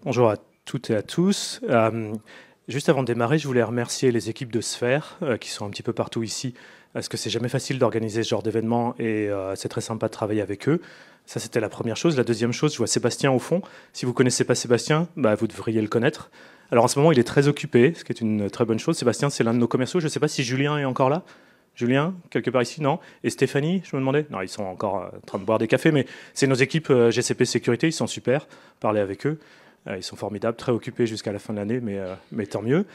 Bonjour à toutes et à tous. Juste avant de démarrer, je voulais remercier les équipes de Sphère qui sont un petit peu partout ici, parce que c'est jamais facile d'organiser ce genre d'événement et c'est très sympa de travailler avec eux. Ça, c'était la première chose. La deuxième chose, je vois Sébastien au fond. Si vous ne connaissez pas Sébastien, vous devriez le connaître. Alors en ce moment, il est très occupé, ce qui est une très bonne chose. Sébastien, c'est l'un de nos commerciaux. Je ne sais pas si Julien est encore là. Julien, quelque part ici, non? Et Stéphanie, je me demandais? Non, ils sont encore en train de boire des cafés, mais c'est nos équipes GCP Sécurité, ils sont super. Parlez avec eux. Ils sont formidables, très occupés jusqu'à la fin de l'année, mais tant mieux.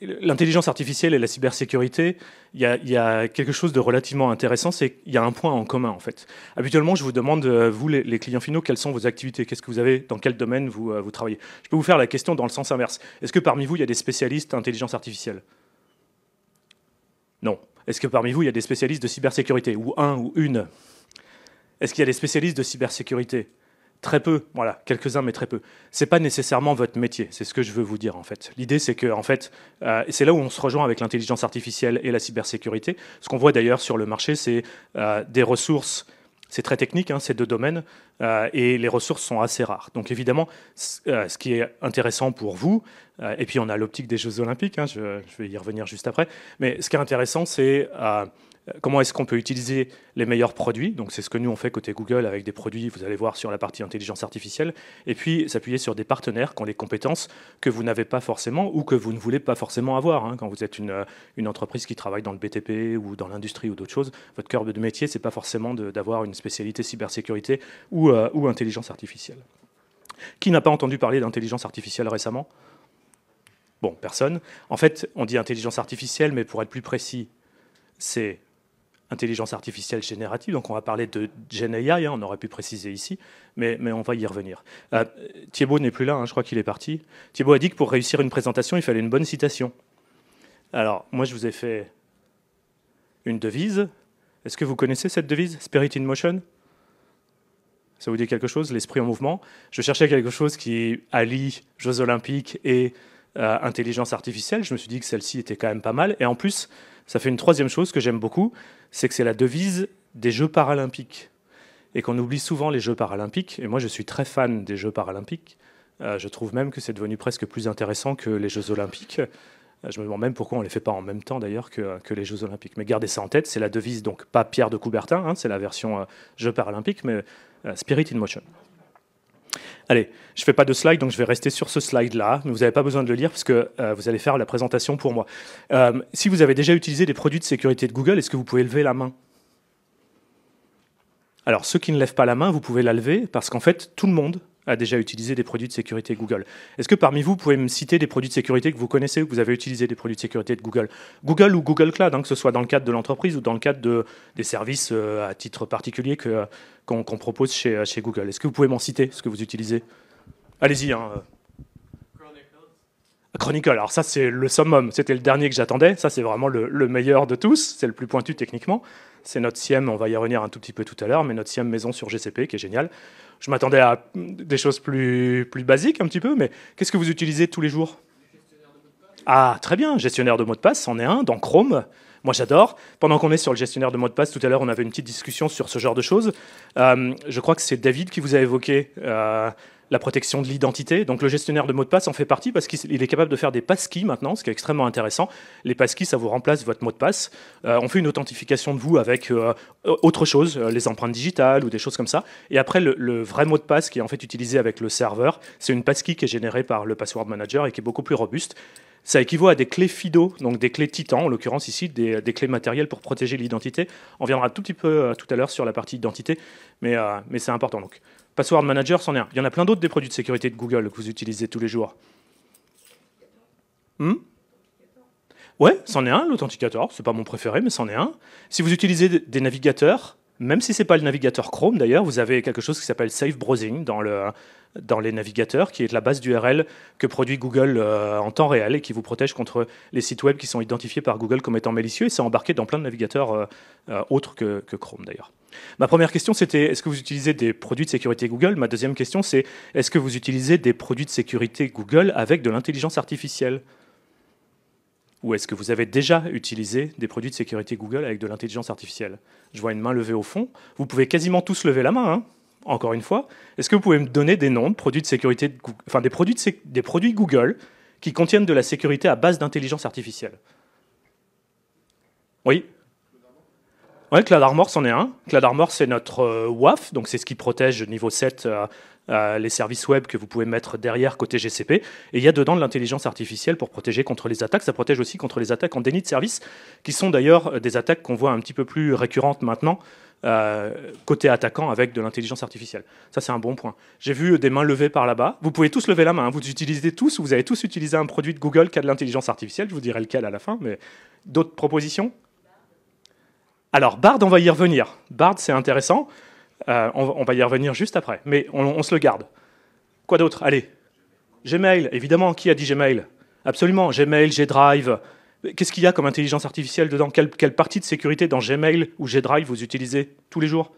L'intelligence artificielle et la cybersécurité, il y a quelque chose de relativement intéressant, c'est qu'il y a un point en commun en fait. Habituellement, je vous demande, vous les clients finaux, quelles sont vos activités, qu'est-ce que vous avez, dans quel domaine vous travaillez. Je peux vous faire la question dans le sens inverse. Est-ce que parmi vous, il y a des spécialistes d'intelligence artificielle? Non. Est-ce que parmi vous, il y a des spécialistes de cybersécurité? Ou un ou une? Est-ce qu'il y a des spécialistes de cybersécurité? Très peu, voilà, quelques-uns, mais très peu. C'est pas nécessairement votre métier, c'est ce que je veux vous dire en fait. L'idée, c'est que en fait, c'est là où on se rejoint avec l'intelligence artificielle et la cybersécurité. Ce qu'on voit d'ailleurs sur le marché, c'est des ressources. C'est très technique, ces deux domaines, et les ressources sont assez rares. Donc évidemment, ce qui est intéressant pour vous, et puis on a l'optique des Jeux Olympiques, je vais y revenir juste après, mais ce qui est intéressant, c'est comment est-ce qu'on peut utiliser les meilleurs produits. Donc c'est ce que nous on fait côté Google avec des produits, vous allez voir sur la partie intelligence artificielle, et puis s'appuyer sur des partenaires qui ont des compétences que vous n'avez pas forcément ou que vous ne voulez pas forcément avoir. Quand vous êtes une entreprise qui travaille dans le BTP ou dans l'industrie ou d'autres choses, votre cœur de métier, c'est pas forcément d'avoir une spécialité cybersécurité ou intelligence artificielle. Qui n'a pas entendu parler d'intelligence artificielle récemment? Bon, personne. En fait, on dit intelligence artificielle, mais pour être plus précis, c'est intelligence artificielle générative, donc on va parler de Gen AI, on aurait pu préciser ici, mais on va y revenir. Thibaut n'est plus là, je crois qu'il est parti. Thibaut a dit que pour réussir une présentation, il fallait une bonne citation. Alors, moi je vous ai fait une devise. Est-ce que vous connaissez cette devise? Spirit in motion? Ça vous dit quelque chose? L'esprit en mouvement? Je cherchais quelque chose qui allie Jeux Olympiques et intelligence artificielle. Je me suis dit que celle-ci était quand même pas mal. Et en plus, ça fait une troisième chose que j'aime beaucoup, c'est que c'est la devise des Jeux paralympiques. Et qu'on oublie souvent les Jeux paralympiques. Et moi, je suis très fan des Jeux paralympiques. Je trouve même que c'est devenu presque plus intéressant que les Jeux olympiques. Je me demande même pourquoi on ne les fait pas en même temps d'ailleurs que les Jeux olympiques. Mais gardez ça en tête, c'est la devise, donc pas Pierre de Coubertin, c'est la version Jeux paralympiques, mais Spirit in Motion. Allez, je ne fais pas de slide, donc je vais rester sur ce slide-là. Vous n'avez pas besoin de le lire parce que vous allez faire la présentation pour moi. Si vous avez déjà utilisé des produits de sécurité de Google, est-ce que vous pouvez lever la main? Alors, ceux qui ne lèvent pas la main, vous pouvez la lever parce qu'en fait, tout le monde a déjà utilisé des produits de sécurité Google. Est-ce que parmi vous pouvez me citer des produits de sécurité que vous connaissez ou que vous avez utilisé des produits de sécurité de Google? Google ou Google Cloud, que ce soit dans le cadre de l'entreprise ou dans le cadre des services à titre particulier qu'on propose chez Google. Est-ce que vous pouvez m'en citer, ce que vous utilisez? Allez-y. Chronicle, alors ça c'est le summum, c'était le dernier que j'attendais, ça c'est vraiment le meilleur de tous, c'est le plus pointu techniquement. C'est notre SIEM, on va y revenir un tout petit peu tout à l'heure, mais notre SIEM maison sur GCP qui est génial. Je m'attendais à des choses plus basiques un petit peu, mais qu'est-ce que vous utilisez tous les jours? Ah, très bien, gestionnaire de mots de passe, c'en est un dans Chrome. Moi, j'adore. Pendant qu'on est sur le gestionnaire de mots de passe, tout à l'heure, on avait une petite discussion sur ce genre de choses. Je crois que c'est David qui vous a évoqué la protection de l'identité. Donc, le gestionnaire de mots de passe en fait partie parce qu'il est capable de faire des passkeys maintenant, ce qui est extrêmement intéressant. Les passkeys, ça vous remplace votre mot de passe. On fait une authentification de vous avec autre chose, les empreintes digitales ou des choses comme ça. Et après, le vrai mot de passe qui est en fait utilisé avec le serveur, c'est une passkey qui est générée par le password manager et qui est beaucoup plus robuste. Ça équivaut à des clés FIDO, donc des clés Titan, en l'occurrence ici, des clés matérielles pour protéger l'identité. On viendra tout petit peu tout à l'heure sur la partie identité, mais c'est important. Donc, Password Manager, c'en est un. Il y en a plein d'autres des produits de sécurité de Google que vous utilisez tous les jours. Ouais, c'en est un, l'Authenticator. C'est pas mon préféré, mais c'en est un. Si vous utilisez des navigateurs, même si c'est pas le navigateur Chrome d'ailleurs, vous avez quelque chose qui s'appelle Safe Browsing dans les navigateurs, qui est la base d'URL que produit Google en temps réel et qui vous protège contre les sites web qui sont identifiés par Google comme étant malicieux, et c'est embarqué dans plein de navigateurs autres que Chrome d'ailleurs. Ma première question, c'était est-ce que vous utilisez des produits de sécurité Google? Ma deuxième question, c'est est-ce que vous utilisez des produits de sécurité Google avec de l'intelligence artificielle? Ou est-ce que vous avez déjà utilisé des produits de sécurité Google avec de l'intelligence artificielle? Je vois une main levée au fond. Vous pouvez quasiment tous lever la main. encore une fois, est-ce que vous pouvez me donner des noms de produits de sécurité, enfin des produits Google qui contiennent de la sécurité à base d'intelligence artificielle? Oui. Ouais, Cloud Armor, c'en est un. Cloud Armor, c'est notre WAF, donc c'est ce qui protège niveau 7 les services web que vous pouvez mettre derrière côté GCP. Et il y a dedans de l'intelligence artificielle pour protéger contre les attaques. Ça protège aussi contre les attaques en déni de service, qui sont d'ailleurs des attaques qu'on voit un petit peu plus récurrentes maintenant, côté attaquant avec de l'intelligence artificielle. Ça, c'est un bon point. J'ai vu des mains levées par là-bas. Vous pouvez tous lever la main. Hein. Vous utilisez tous, vous avez tous utilisé un produit de Google qui a de l'intelligence artificielle. Je vous dirai lequel à la fin, mais d'autres propositions? Alors, Bard, on va y revenir. Bard, c'est intéressant. On va y revenir juste après. Mais on se le garde. Quoi d'autre? Allez. Gmail, évidemment. Qui a dit Gmail? Absolument. Gmail, G-Drive. Qu'est-ce qu'il y a comme intelligence artificielle dedans? Quelle partie de sécurité dans Gmail ou G-Drive vous utilisez tous les jours?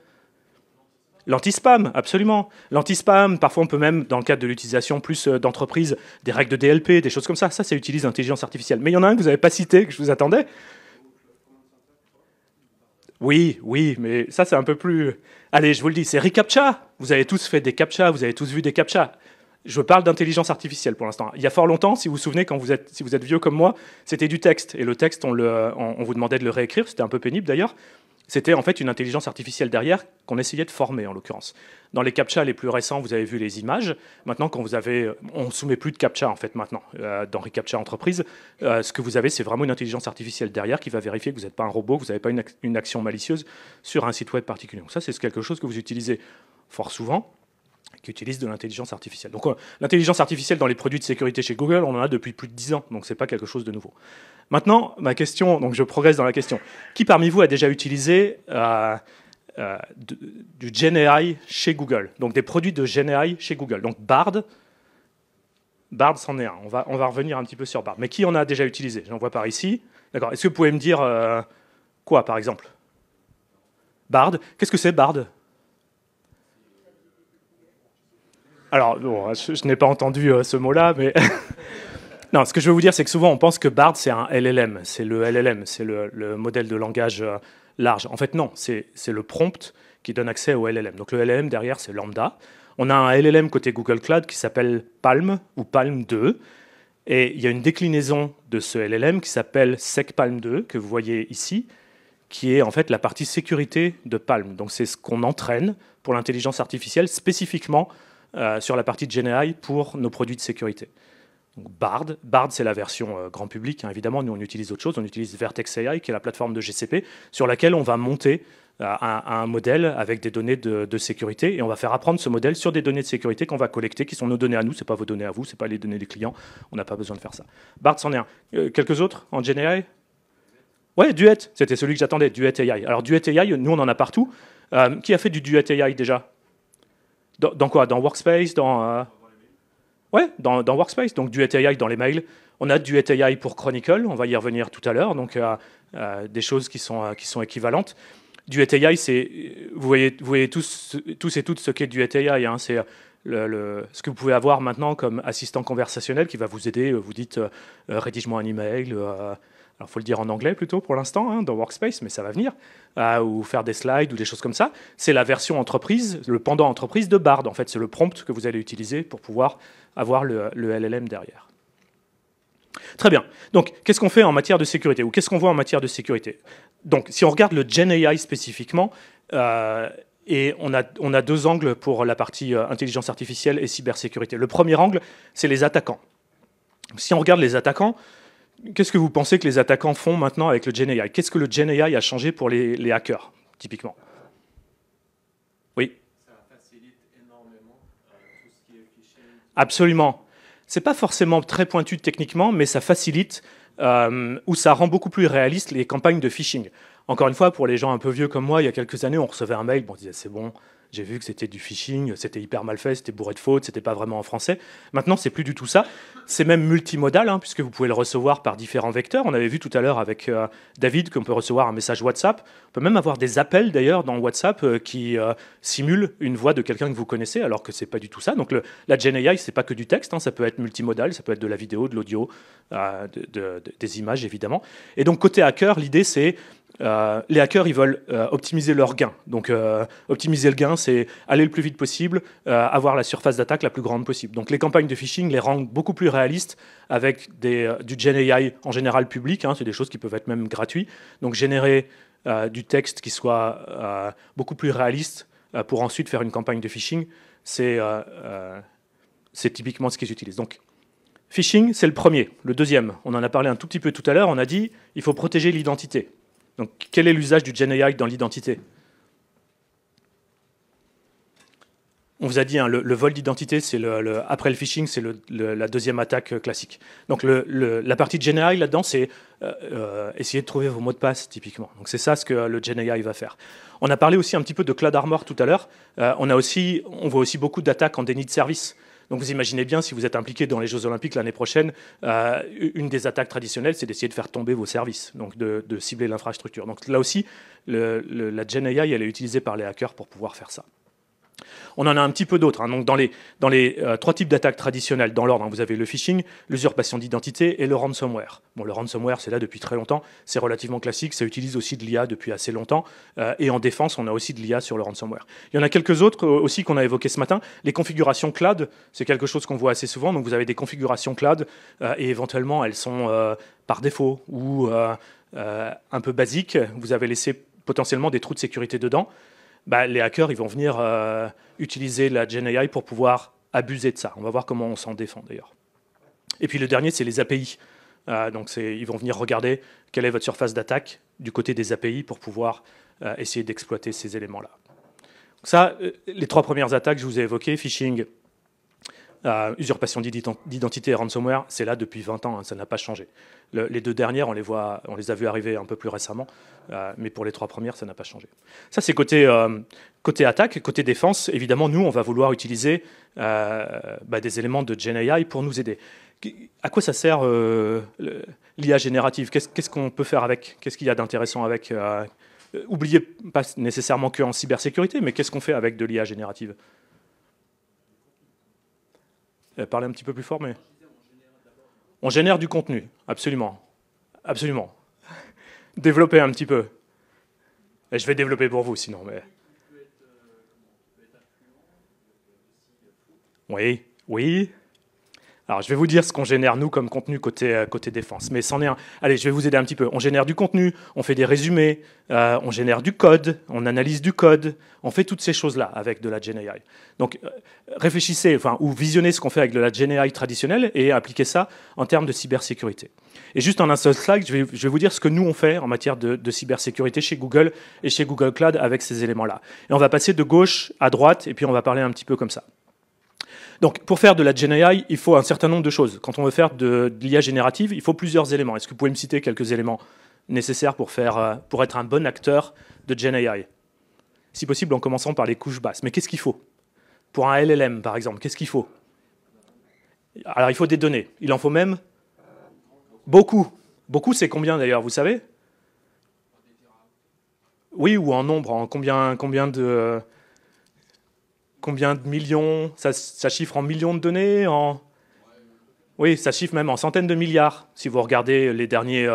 L'anti-spam, absolument. L'anti-spam, parfois on peut même, dans le cadre de l'utilisation plus d'entreprise, des règles de DLP, des choses comme ça. Ça utilise l'intelligence artificielle. Mais il y en a un que vous n'avez pas cité, que je vous attendais. Oui, mais ça c'est un peu plus... Allez, je vous le dis, c'est reCAPTCHA. Vous avez tous fait des CAPTCHA, vous avez tous vu des CAPTCHA. Je parle d'intelligence artificielle pour l'instant. Il y a fort longtemps, si vous vous souvenez, si vous êtes vieux comme moi, c'était du texte. Et le texte, on vous demandait de le réécrire, c'était un peu pénible d'ailleurs. C'était en fait une intelligence artificielle derrière qu'on essayait de former en l'occurrence. Dans les CAPTCHA les plus récents, vous avez vu les images. Maintenant, on ne soumet plus de CAPTCHA en fait maintenant dans reCAPTCHA Entreprise. Ce que vous avez, c'est vraiment une intelligence artificielle derrière qui va vérifier que vous n'êtes pas un robot, que vous n'avez pas une action malicieuse sur un site web particulier. Donc ça, c'est quelque chose que vous utilisez fort souvent, qui utilise de l'intelligence artificielle. Donc l'intelligence artificielle dans les produits de sécurité chez Google, on en a depuis plus de 10 ans, donc ce n'est pas quelque chose de nouveau. Maintenant, ma question, donc je progresse dans la question. Qui parmi vous a déjà utilisé du GenAI chez Google? Donc des produits de GenAI chez Google. Donc Bard, c'en est un. On va revenir un petit peu sur Bard. Mais qui en a déjà utilisé? J'en vois par ici. D'accord. Est-ce que vous pouvez me dire quoi, par exemple? Bard. Qu'est-ce que c'est, Bard? Alors, bon, je n'ai pas entendu ce mot-là, mais... Non, ce que je veux vous dire, c'est que souvent, on pense que Bard, c'est un LLM. C'est le LLM, c'est le modèle de langage large. En fait, non, c'est le prompt qui donne accès au LLM. Donc, le LLM, derrière, c'est Lambda. On a un LLM côté Google Cloud qui s'appelle Palm ou Palm 2. Et il y a une déclinaison de ce LLM qui s'appelle SecPalm 2, que vous voyez ici, qui est en fait la partie sécurité de Palm. Donc, c'est ce qu'on entraîne pour l'intelligence artificielle, spécifiquement sur la partie de GenAI pour nos produits de sécurité. Donc Bard, c'est la version grand public, hein, évidemment. Nous, on utilise autre chose. On utilise Vertex AI, qui est la plateforme de GCP, sur laquelle on va monter un modèle avec des données de sécurité. Et on va faire apprendre ce modèle sur des données de sécurité qu'on va collecter, qui sont nos données à nous. Ce n'est pas vos données à vous, ce n'est pas les données des clients. On n'a pas besoin de faire ça. Bard, c'en est un. Quelques autres en GenAI? Ouais, Duet, c'était celui que j'attendais, Duet AI. Alors Duet AI, nous, on en a partout. Qui a fait du Duet AI déjà? Dans quoi? Dans Workspace? Ouais, dans Workspace, donc Duet AI dans les mails. On a Duet AI pour Chronicle, on va y revenir tout à l'heure, donc des choses qui sont équivalentes. Duet AI, vous voyez tous et toutes ce qu'est Duet AI, hein, c'est ce que vous pouvez avoir maintenant comme assistant conversationnel qui va vous aider. Vous dites rédige-moi un email, alors il faut le dire en anglais plutôt pour l'instant, hein, dans Workspace, mais ça va venir, ou faire des slides ou des choses comme ça. C'est la version entreprise, le pendant entreprise de Bard, en fait, c'est le prompt que vous allez utiliser pour pouvoir avoir le LLM derrière. Très bien. Donc, qu'est-ce qu'on fait en matière de sécurité, ou qu'est-ce qu'on voit en matière de sécurité? Donc, si on regarde le GenAI spécifiquement, et on a deux angles pour la partie intelligence artificielle et cybersécurité. Le premier angle, c'est les attaquants. Si on regarde les attaquants, qu'est-ce que vous pensez que les attaquants font maintenant avec le GenAI? Qu'est-ce que le GenAI a changé pour les hackers, typiquement? Oui. Ça facilite énormément tout ce qui est phishing. Absolument. C'est pas forcément très pointu techniquement, mais ça facilite ou ça rend beaucoup plus réaliste les campagnes de phishing. Encore une fois, pour les gens un peu vieux comme moi, il y a quelques années, on recevait un mail, on disait c'est bon, j'ai vu que c'était du phishing, c'était hyper mal fait, c'était bourré de fautes, c'était pas vraiment en français. Maintenant, c'est plus du tout ça. C'est même multimodal, hein, puisque vous pouvez le recevoir par différents vecteurs. On avait vu tout à l'heure avec David qu'on peut recevoir un message WhatsApp. On peut même avoir des appels d'ailleurs dans WhatsApp qui simulent une voix de quelqu'un que vous connaissez, alors que c'est pas du tout ça. Donc la GenAI, c'est pas que du texte, hein, ça peut être multimodal, ça peut être de la vidéo, de l'audio, des images évidemment. Et donc côté hacker, l'idée c'est les hackers, ils veulent optimiser leur gain. Donc, optimiser le gain, c'est aller le plus vite possible, avoir la surface d'attaque la plus grande possible. Donc, les campagnes de phishing les rendent beaucoup plus réalistes avec du GenAI en général public. Hein, c'est des choses qui peuvent être même gratuites. Donc, générer du texte qui soit beaucoup plus réaliste pour ensuite faire une campagne de phishing, c'est typiquement ce qu'ils utilisent. Donc, phishing, c'est le premier. Le deuxième, on en a parlé un tout petit peu tout à l'heure, on a dit il faut protéger l'identité. Donc, quel est l'usage du GenAI dans l'identité? On vous a dit, hein, le vol d'identité, c'est après le phishing, c'est la deuxième attaque classique. Donc, la partie de GenAI là-dedans, c'est essayer de trouver vos mots de passe, typiquement. Donc, c'est ça ce que le GenAI va faire. On a parlé aussi un petit peu de Cloud Armor tout à l'heure. On voit aussi beaucoup d'attaques en déni de service. Donc vous imaginez bien, si vous êtes impliqué dans les Jeux Olympiques l'année prochaine, une des attaques traditionnelles, c'est d'essayer de faire tomber vos services, donc de cibler l'infrastructure. Donc là aussi, la GenAI, elle est utilisée par les hackers pour pouvoir faire ça. On en a un petit peu d'autres. Hein. Donc dans les trois types d'attaques traditionnelles, dans l'ordre, hein, vous avez le phishing, l'usurpation d'identité et le ransomware. Bon, le ransomware, c'est là depuis très longtemps, c'est relativement classique, ça utilise aussi de l'IA depuis assez longtemps, et en défense, on a aussi de l'IA sur le ransomware. Il y en a quelques autres aussi qu'on a évoqués ce matin. Les configurations cloud, c'est quelque chose qu'on voit assez souvent. Donc vous avez des configurations cloud, et éventuellement, elles sont par défaut ou un peu basiques. Vous avez laissé potentiellement des trous de sécurité dedans. Bah, les hackers, ils vont venir utiliser la GenAI pour pouvoir abuser de ça. On va voir comment on s'en défend d'ailleurs. Et puis le dernier, c'est les API. Donc ils vont venir regarder quelle est votre surface d'attaque du côté des API pour pouvoir essayer d'exploiter ces éléments-là. Ça, les trois premières attaques que je vous ai évoquées, phishing, usurpation d'identité et ransomware, c'est là depuis 20 ans, hein, ça n'a pas changé. Les deux dernières, on les a vues arriver un peu plus récemment, mais pour les trois premières, ça n'a pas changé. Ça, c'est côté attaque. Côté défense, évidemment, nous, on va vouloir utiliser des éléments de GenAI pour nous aider. À quoi ça sert l'IA générative? Qu'est-ce qu'on peut faire avec? Qu'est-ce qu'il y a d'intéressant avec oubliez pas nécessairement qu'en cybersécurité, mais qu'est-ce qu'on fait avec de l'IA générative? Parlez un petit peu plus fort, mais... On génère du contenu, absolument. Absolument. Développez un petit peu. Et je vais développer pour vous, sinon. Mais... Oui, oui. Alors, je vais vous dire ce qu'on génère, nous, comme contenu côté défense. Mais c'en est un. Allez, je vais vous aider un petit peu. On génère du contenu, on fait des résumés, on génère du code, on analyse du code, on fait toutes ces choses-là avec de la GenAI. Donc, réfléchissez, ou visionnez ce qu'on fait avec de la GenAI traditionnelle et appliquez ça en termes de cybersécurité. Et juste en un seul slide, je vais vous dire ce que nous, on fait en matière de cybersécurité chez Google et chez Google Cloud avec ces éléments-là. Et on va passer de gauche à droite, et puis on va parler un petit peu comme ça. Donc, pour faire de la GenAI, il faut un certain nombre de choses. Quand on veut faire de l'IA générative, il faut plusieurs éléments. Est-ce que vous pouvez me citer quelques éléments nécessaires pour être un bon acteur de GenAI? Si possible, en commençant par les couches basses. Mais qu'est-ce qu'il faut? Pour un LLM, par exemple, qu'est-ce qu'il faut? Alors, il faut des données. Il en faut même beaucoup. Beaucoup, c'est combien d'ailleurs, vous savez? Oui, ou en nombre. En combien de millions? Ça chiffre en millions de données? Oui, ça chiffre même en centaines de milliards, si vous regardez les derniers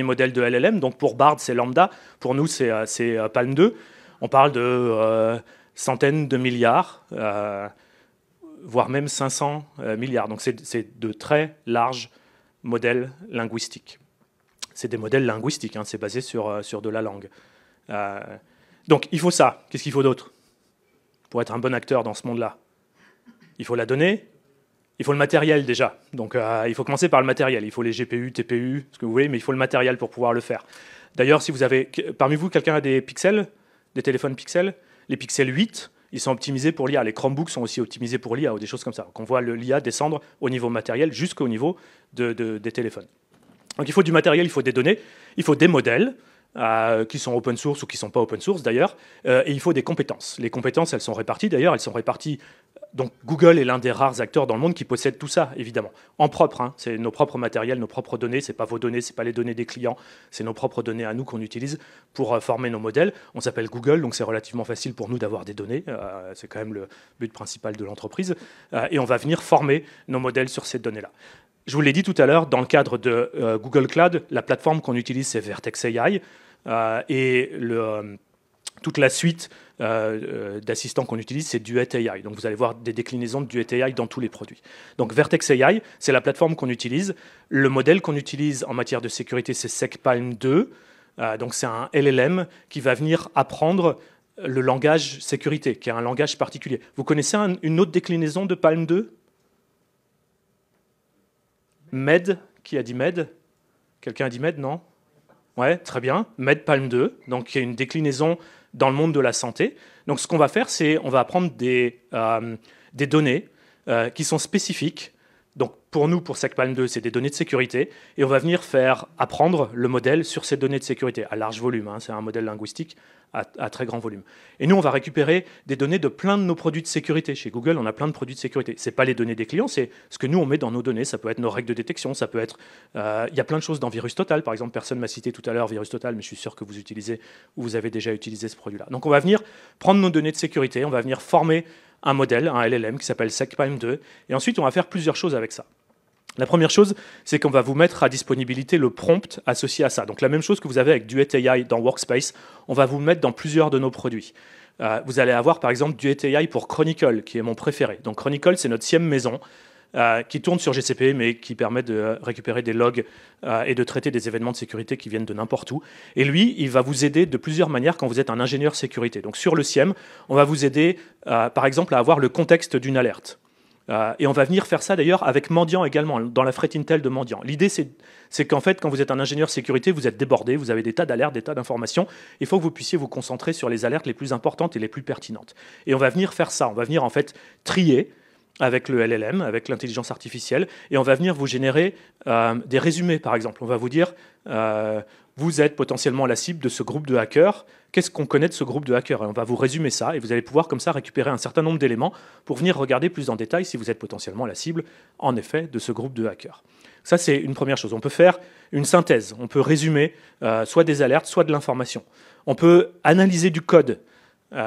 modèles de LLM. Donc pour Bard, c'est Lambda. Pour nous, c'est Palm 2. On parle de centaines de milliards, voire même 500 milliards. Donc c'est de très larges modèles linguistiques. C'est des modèles linguistiques, hein, c'est basé sur de la langue. Donc il faut ça. Qu'est-ce qu'il faut d'autre pour être un bon acteur dans ce monde-là? Il faut la donnée, il faut le matériel déjà. Donc il faut commencer par le matériel. Il faut les GPU, TPU, ce que vous voulez, mais il faut le matériel pour pouvoir le faire. D'ailleurs, si vous avez, parmi vous, quelqu'un a des Pixel, des téléphones Pixel, les Pixel 8, ils sont optimisés pour l'IA. Les Chromebooks sont aussi optimisés pour l'IA ou des choses comme ça. Donc on voit l'IA descendre au niveau matériel jusqu'au niveau des téléphones. Donc il faut du matériel, il faut des données, il faut des modèles, qui sont open source ou qui ne sont pas open source d'ailleurs, et il faut des compétences. Les compétences, elles sont réparties d'ailleurs, elles sont réparties... Donc Google est l'un des rares acteurs dans le monde qui possède tout ça, évidemment. En propre, hein, c'est nos propres matériels, nos propres données, ce n'est pas vos données, ce n'est pas les données des clients, c'est nos propres données à nous qu'on utilise pour former nos modèles. On s'appelle Google, donc c'est relativement facile pour nous d'avoir des données, c'est quand même le but principal de l'entreprise, et on va venir former nos modèles sur ces données-là. Je vous l'ai dit tout à l'heure, dans le cadre de Google Cloud, la plateforme qu'on utilise, c'est Vertex AI. et toute la suite d'assistants qu'on utilise, c'est Duet AI. Donc vous allez voir des déclinaisons de Duet AI dans tous les produits. Donc Vertex AI, c'est la plateforme qu'on utilise. Le modèle qu'on utilise en matière de sécurité, c'est SecPalm 2. Donc c'est un LLM qui va venir apprendre le langage sécurité, qui est un langage particulier. Vous connaissez une autre déclinaison de Palm 2 ? Med, qui a dit Med ? Quelqu'un a dit Med, non ? Ouais, très bien. Med Palm 2, donc il y a une déclinaison dans le monde de la santé. Donc ce qu'on va faire, c'est on va prendre des données qui sont spécifiques. Donc pour nous, pour SecPalm 2, c'est des données de sécurité, et on va venir faire apprendre le modèle sur ces données de sécurité à large volume. C'est un modèle linguistique à très grand volume. Et nous, on va récupérer des données de plein de nos produits de sécurité. Chez Google, on a plein de produits de sécurité. Ce n'est pas les données des clients, c'est ce que nous, on met dans nos données. Ça peut être nos règles de détection, ça peut être... Il y a plein de choses dans VirusTotal. Par exemple, personne m'a cité tout à l'heure VirusTotal, mais je suis sûr que vous utilisez ou vous avez déjà utilisé ce produit-là. Donc on va venir prendre nos données de sécurité, on va venir former un modèle, un LLM qui s'appelle SecPalm 2, et ensuite on va faire plusieurs choses avec ça. La première chose, c'est qu'on va vous mettre à disponibilité le prompt associé à ça. Donc la même chose que vous avez avec Duet AI dans Workspace, on va vous mettre dans plusieurs de nos produits. Vous allez avoir par exemple Duet AI pour Chronicle, qui est mon préféré. Donc Chronicle, c'est notre SIEM maison, qui tourne sur GCP, mais qui permet de récupérer des logs et de traiter des événements de sécurité qui viennent de n'importe où. Et lui, il va vous aider de plusieurs manières quand vous êtes un ingénieur sécurité. Donc sur le SIEM, on va vous aider par exemple à avoir le contexte d'une alerte. Et on va venir faire ça d'ailleurs avec Mandiant également, dans la threat intel de Mandiant. L'idée, c'est qu'en fait, quand vous êtes un ingénieur sécurité, vous êtes débordé, vous avez des tas d'alertes, des tas d'informations. Il faut que vous puissiez vous concentrer sur les alertes les plus importantes et les plus pertinentes. Et on va venir faire ça, on va venir en fait trier avec le LLM, avec l'intelligence artificielle, et on va venir vous générer des résumés, par exemple. On va vous dire, vous êtes potentiellement la cible de ce groupe de hackers, qu'est-ce qu'on connaît de ce groupe de hackers ? Et on va vous résumer ça, et vous allez pouvoir comme ça récupérer un certain nombre d'éléments pour venir regarder plus en détail si vous êtes potentiellement la cible, en effet, de ce groupe de hackers. Ça, c'est une première chose. On peut faire une synthèse, on peut résumer soit des alertes, soit de l'information. On peut analyser du code.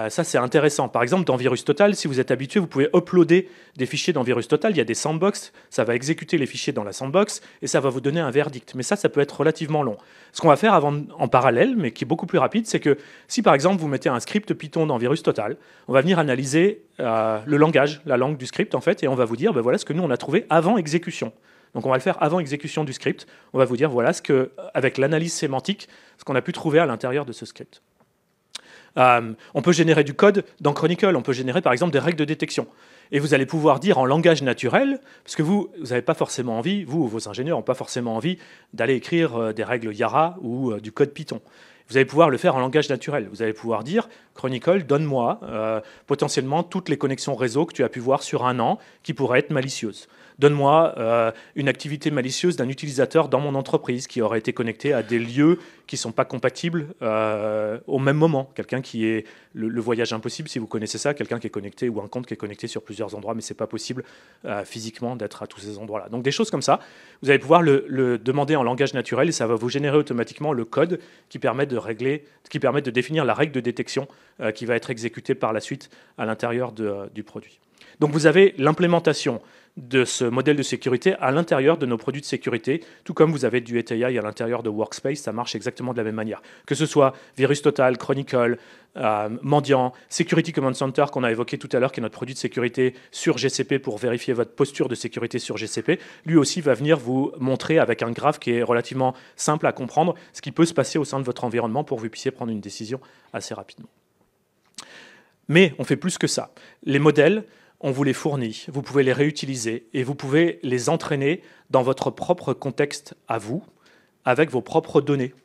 Ça, c'est intéressant. Par exemple, dans VirusTotal, si vous êtes habitué, vous pouvez uploader des fichiers dans VirusTotal. Il y a des sandbox, ça va exécuter les fichiers dans la sandbox et ça va vous donner un verdict. Mais ça peut être relativement long. Ce qu'on va faire en parallèle, mais qui est beaucoup plus rapide, c'est que si par exemple vous mettez un script Python dans VirusTotal, on va venir analyser le langage, la langue du script en fait, et on va vous dire, ben voilà ce que nous on a trouvé avant exécution. Donc on va le faire avant exécution du script. On va vous dire, voilà avec l'analyse sémantique, ce qu'on a pu trouver à l'intérieur de ce script. On peut générer du code dans Chronicle, on peut générer par exemple des règles de détection. Et vous allez pouvoir dire en langage naturel, parce que vous n'avez pas forcément envie, vous ou vos ingénieurs n'ont pas forcément envie d'aller écrire des règles Yara ou du code Python. Vous allez pouvoir le faire en langage naturel. Vous allez pouvoir dire, Chronicle, donne-moi potentiellement toutes les connexions réseau que tu as pu voir sur un an qui pourraient être malicieuses. Donne-moi une activité malicieuse d'un utilisateur dans mon entreprise qui aurait été connecté à des lieux qui ne sont pas compatibles au même moment. Quelqu'un qui est le voyage impossible, si vous connaissez ça, quelqu'un qui est connecté ou un compte qui est connecté sur plusieurs endroits, mais ce n'est pas possible physiquement d'être à tous ces endroits-là. Donc des choses comme ça, vous allez pouvoir le demander en langage naturel et ça va vous générer automatiquement le code qui permet de définir la règle de détection qui va être exécutée par la suite à l'intérieur du produit. Donc vous avez l'implémentation de ce modèle de sécurité à l'intérieur de nos produits de sécurité, tout comme vous avez du AI à l'intérieur de Workspace, ça marche exactement de la même manière. Que ce soit VirusTotal, Chronicle, Mandiant, Security Command Center qu'on a évoqué tout à l'heure, qui est notre produit de sécurité sur GCP pour vérifier votre posture de sécurité sur GCP, lui aussi va venir vous montrer avec un graphe qui est relativement simple à comprendre ce qui peut se passer au sein de votre environnement pour que vous puissiez prendre une décision assez rapidement. Mais on fait plus que ça. Les modèles, on vous les fournit, vous pouvez les réutiliser et vous pouvez les entraîner dans votre propre contexte à vous, avec vos propres données.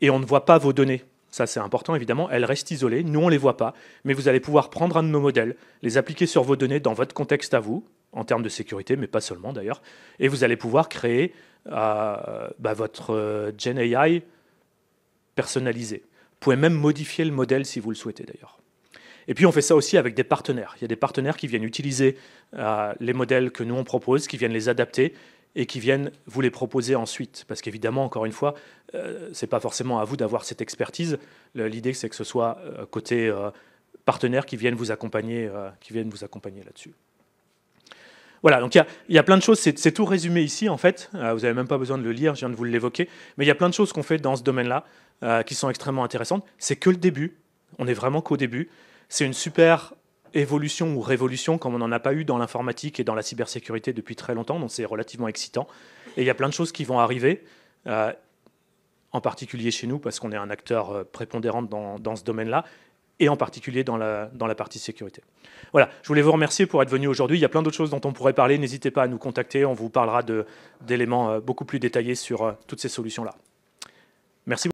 Et on ne voit pas vos données. Ça, c'est important, évidemment. Elles restent isolées. Nous, on ne les voit pas. Mais vous allez pouvoir prendre un de nos modèles, les appliquer sur vos données dans votre contexte à vous, en termes de sécurité, mais pas seulement d'ailleurs. Et vous allez pouvoir créer votre Gen AI personnalisé. Vous pouvez même modifier le modèle si vous le souhaitez d'ailleurs. Et puis on fait ça aussi avec des partenaires. Il y a des partenaires qui viennent utiliser les modèles que nous on propose, qui viennent les adapter et qui viennent vous les proposer ensuite. Parce qu'évidemment, encore une fois, ce n'est pas forcément à vous d'avoir cette expertise. L'idée, c'est que ce soit côté partenaires qui viennent vous accompagner là-dessus. Voilà, donc il y a plein de choses, c'est tout résumé ici en fait, vous n'avez même pas besoin de le lire, je viens de vous l'évoquer, mais il y a plein de choses qu'on fait dans ce domaine-là qui sont extrêmement intéressantes. C'est que le début, on est vraiment qu'au début, c'est une super évolution ou révolution comme on n'en a pas eu dans l'informatique et dans la cybersécurité depuis très longtemps, donc c'est relativement excitant. Et il y a plein de choses qui vont arriver, en particulier chez nous, parce qu'on est un acteur prépondérant dans ce domaine-là, et en particulier dans la partie sécurité. Voilà, je voulais vous remercier pour être venu aujourd'hui. Il y a plein d'autres choses dont on pourrait parler. N'hésitez pas à nous contacter, on vous parlera d'éléments beaucoup plus détaillés sur toutes ces solutions-là. Merci beaucoup.